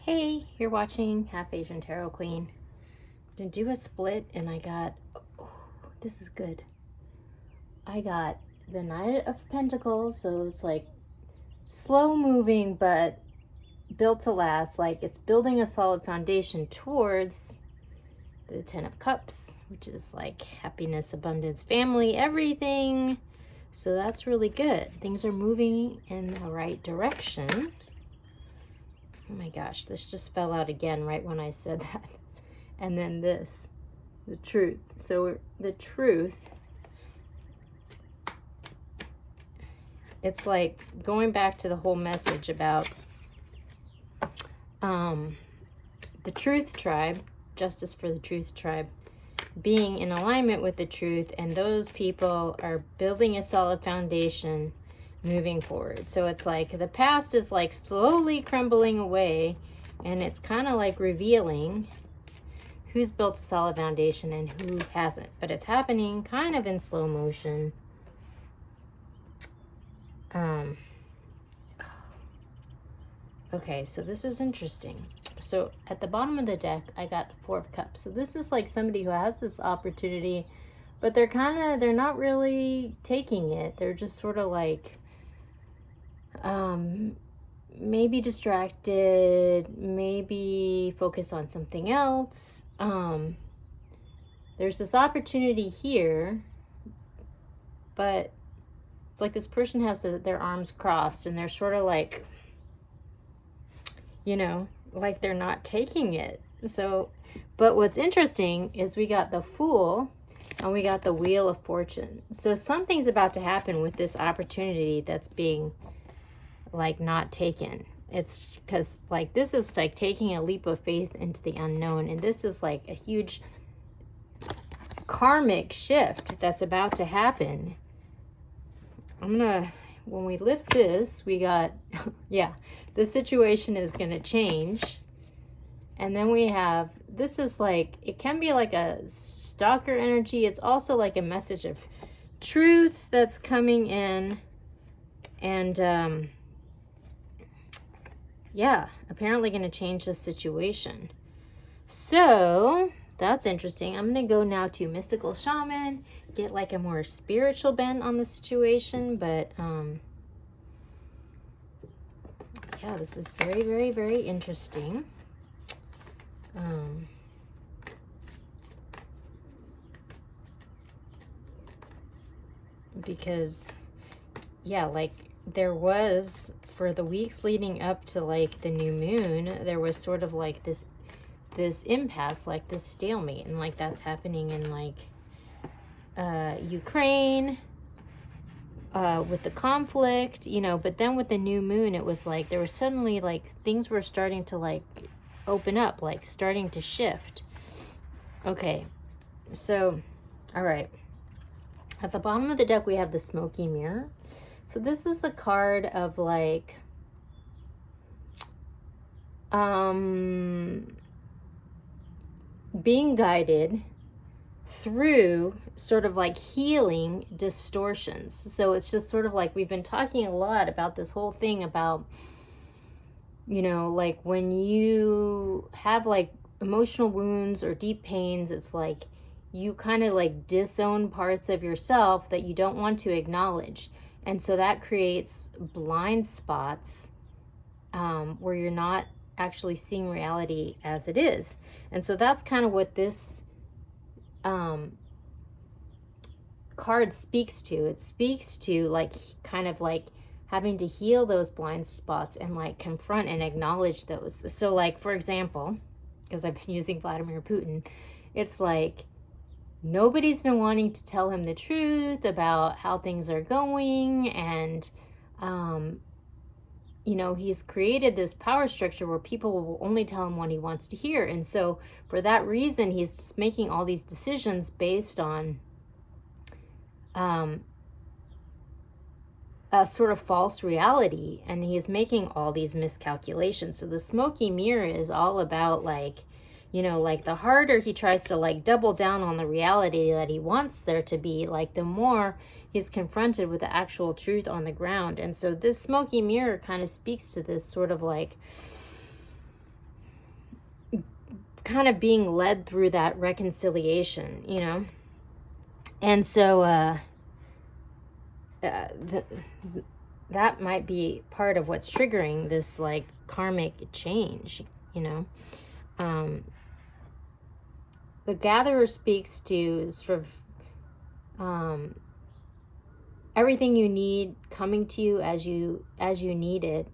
Hey, you're watching Half Asian Tarot Queen. Did do a split and I got, oh, this is good. I got the Knight of Pentacles, so it's like slow moving but built to last. Like it's building a solid foundation towards the Ten of Cups, which is like happiness, abundance, family, everything. So that's really good. Things are moving in the right direction. Oh my gosh, this just fell out again right when I said that. And then this, the truth. So the truth, it's like going back to the whole message about the truth tribe, justice for the truth tribe, being in alignment with the truth, and those people are building a solid foundation moving forward. So it's like the past is like slowly crumbling away, and it's kind of like revealing who's built a solid foundation and who hasn't. But it's happening kind of in slow motion. Okay, so this is interesting. So at the bottom of the deck, I got the Four of Cups. So this is like somebody who has this opportunity, but they're not really taking it. They're just sort of like, maybe distracted, maybe focused on something else. There's this opportunity here, but it's like this person has their arms crossed and they're sort of like, like they're not taking it. So, but what's interesting is we got the Fool and we got the Wheel of Fortune. So something's about to happen with this opportunity that's being like not taken. It's because like this is like taking a leap of faith into the unknown, and this is like a huge karmic shift that's about to happen. When we lift this, we got yeah, the situation is gonna change. And then we have, this is like, it can be like a stalker energy. It's also like a message of truth that's coming in. And yeah, apparently going to change the situation. So that's interesting. I'm going to go now to Mystical Shaman, get like a more spiritual bent on the situation. But yeah, this is very, very, very interesting. Because yeah, like there was, for the weeks leading up to like the new moon, there was sort of like this impasse, like this stalemate, and like that's happening in like Ukraine with the conflict, but then with the new moon, it was like there was suddenly like things were starting to like open up, like starting to shift. Okay, so all right, at the bottom of the deck we have the Smoky Mirror. So this is a card of like being guided through sort of like healing distortions. So it's just sort of like we've been talking a lot about this whole thing about, like when you have like emotional wounds or deep pains, it's like you kind of like disown parts of yourself that you don't want to acknowledge. And so that creates blind spots where you're not actually seeing reality as it is. And so that's kind of what this card speaks to. It speaks to like kind of like having to heal those blind spots and like confront and acknowledge those. So like, for example, because I've been using Vladimir Putin, it's like nobody's been wanting to tell him the truth about how things are going. And he's created this power structure where people will only tell him what he wants to hear. And so for that reason, he's just making all these decisions based on a sort of false reality, and he is making all these miscalculations. So the Smoky Mirror is all about like, like the harder he tries to like double down on the reality that he wants there to be, like the more he's confronted with the actual truth on the ground. And so this Smoky Mirror kind of speaks to this sort of like kind of being led through that reconciliation, you know? And so that might be part of what's triggering this like karmic change, you know? The Gatherer speaks to sort of everything you need coming to you as you need it.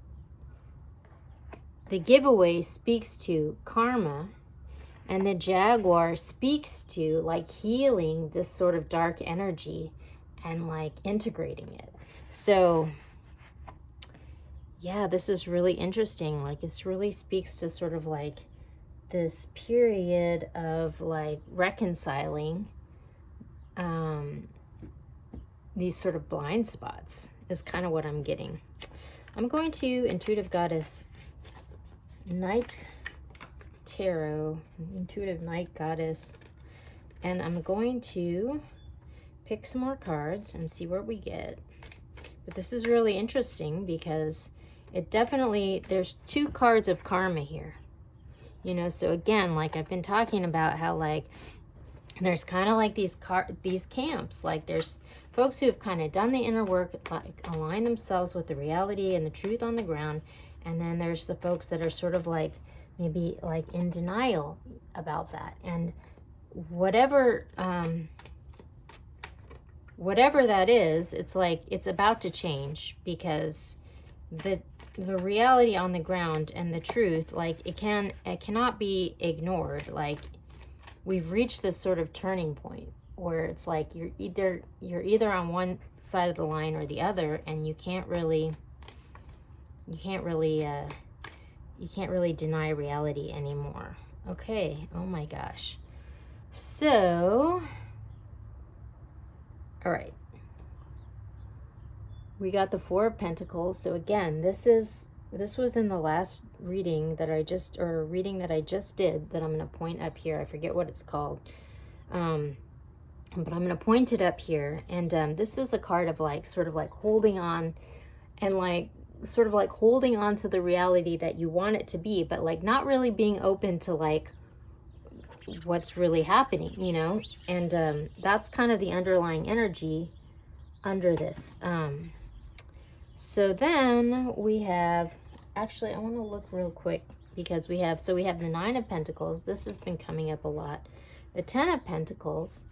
The Giveaway speaks to karma, and the Jaguar speaks to like healing this sort of dark energy and like integrating it. So yeah, this is really interesting. Like, this really speaks to sort of like this period of like reconciling these sort of blind spots is kind of what I'm getting. I'm going to Intuitive Goddess Night Tarot, Intuitive Night Goddess, and I'm going to pick some more cards and see what we get. But this is really interesting because it definitely, there's two cards of karma here. You know, so again, like I've been talking about how like there's kind of like these camps. Like there's folks who have kind of done the inner work, like align themselves with the reality and the truth on the ground. And then there's the folks that are sort of like maybe like in denial about that. And whatever that is, it's like it's about to change, because the reality on the ground and the truth, like it cannot be ignored. Like we've reached this sort of turning point where it's like you're either on one side of the line or the other, and you can't really deny reality anymore. Okay, oh my gosh. So, all right. We got the Four of Pentacles. So again, this was in the last reading that I just did, that I'm going to point up here. I forget what it's called. But I'm going to point it up here. And this is a card of like, sort of like holding on, and like, sort of like holding on to the reality that you want it to be, but like not really being open to like what's really happening, you know? And that's kind of the underlying energy under this. So then we have, actually, I want to look real quick, because we have the Nine of Pentacles. This has been coming up a lot. The Ten of Pentacles,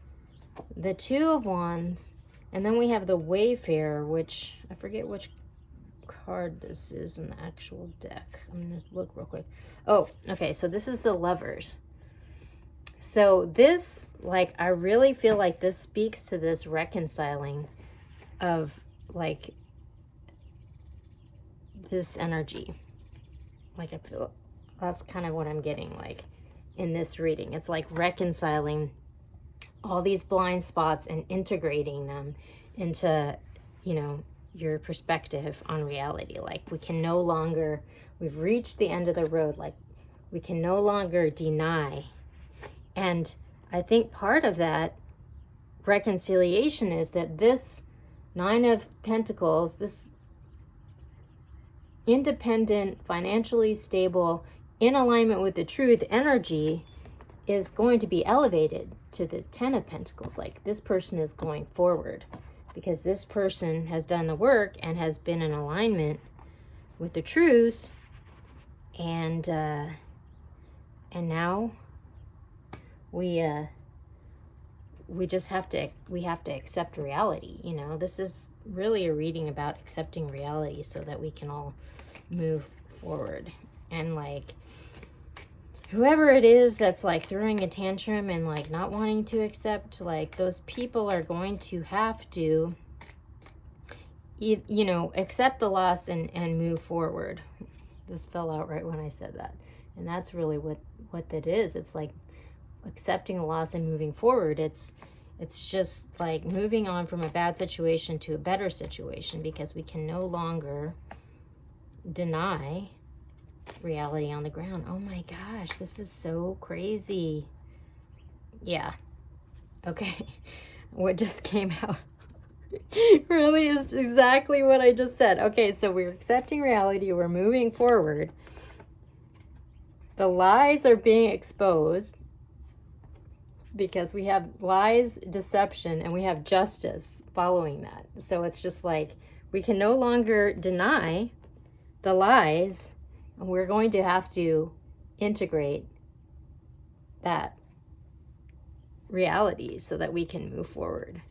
the Two of Wands, and then we have the Wayfarer, which I forget which card this is in the actual deck. I'm going to look real quick. Oh, okay. So this is the Lovers. So this, like, I really feel like this speaks to this reconciling of like this energy. Like, I feel that's kind of what I'm getting like in this reading. It's like reconciling all these blind spots and integrating them into, you know, your perspective on reality. Like we've reached the end of the road. Like we can no longer deny. And I think part of that reconciliation is that this Nine of Pentacles, this independent, financially stable, in alignment with the truth energy, is going to be elevated to the Ten of Pentacles. Like this person is going forward because this person has done the work and has been in alignment with the truth, and now we just have to accept reality. You know, this is really a reading about accepting reality so that we can all move forward. And like whoever it is that's like throwing a tantrum and like not wanting to accept, like those people are going to have to, you know, accept the loss and move forward. This fell out right when I said that. And that's really what that is. It's like accepting the loss and moving forward. It's just like moving on from a bad situation to a better situation, because we can no longer deny reality on the ground. Oh my gosh, this is so crazy. Yeah. Okay. What just came out really is exactly what I just said. Okay, so we're accepting reality, we're moving forward. the lies are being exposed because we have lies, deception, and we have justice following that. So it's just like we can no longer deny the lies, and we're going to have to integrate that reality so that we can move forward.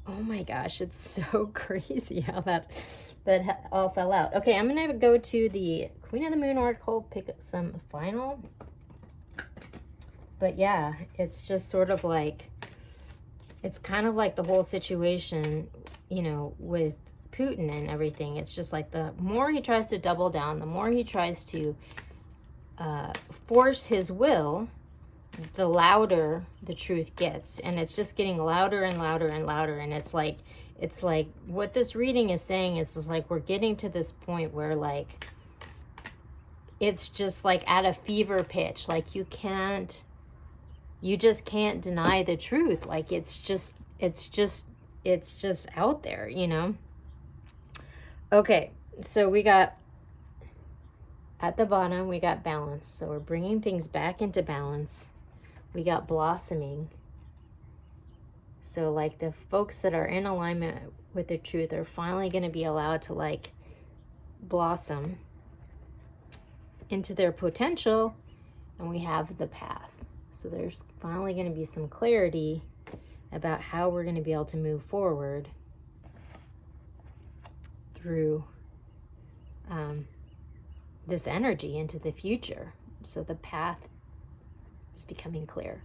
Oh my gosh, it's so crazy how that all fell out. Okay, I'm gonna go to the Queen of the Moon Oracle, pick up some final. But yeah, it's just sort of like, it's kind of like the whole situation, you know, with Putin and everything. It's just like the more he tries to double down, the more he tries to force his will, the louder the truth gets. And it's just getting louder and louder and louder. And it's like what this reading is saying is like we're getting to this point where like it's just like at a fever pitch. Like you just can't deny the truth. Like it's just out there, you know? Okay, so we got at the bottom, we got balance. So we're bringing things back into balance. We got blossoming. So like the folks that are in alignment with the truth are finally going to be allowed to like blossom into their potential. And we have the path. So there's finally going to be some clarity about how we're going to be able to move forward through this energy into the future. So the path is becoming clear.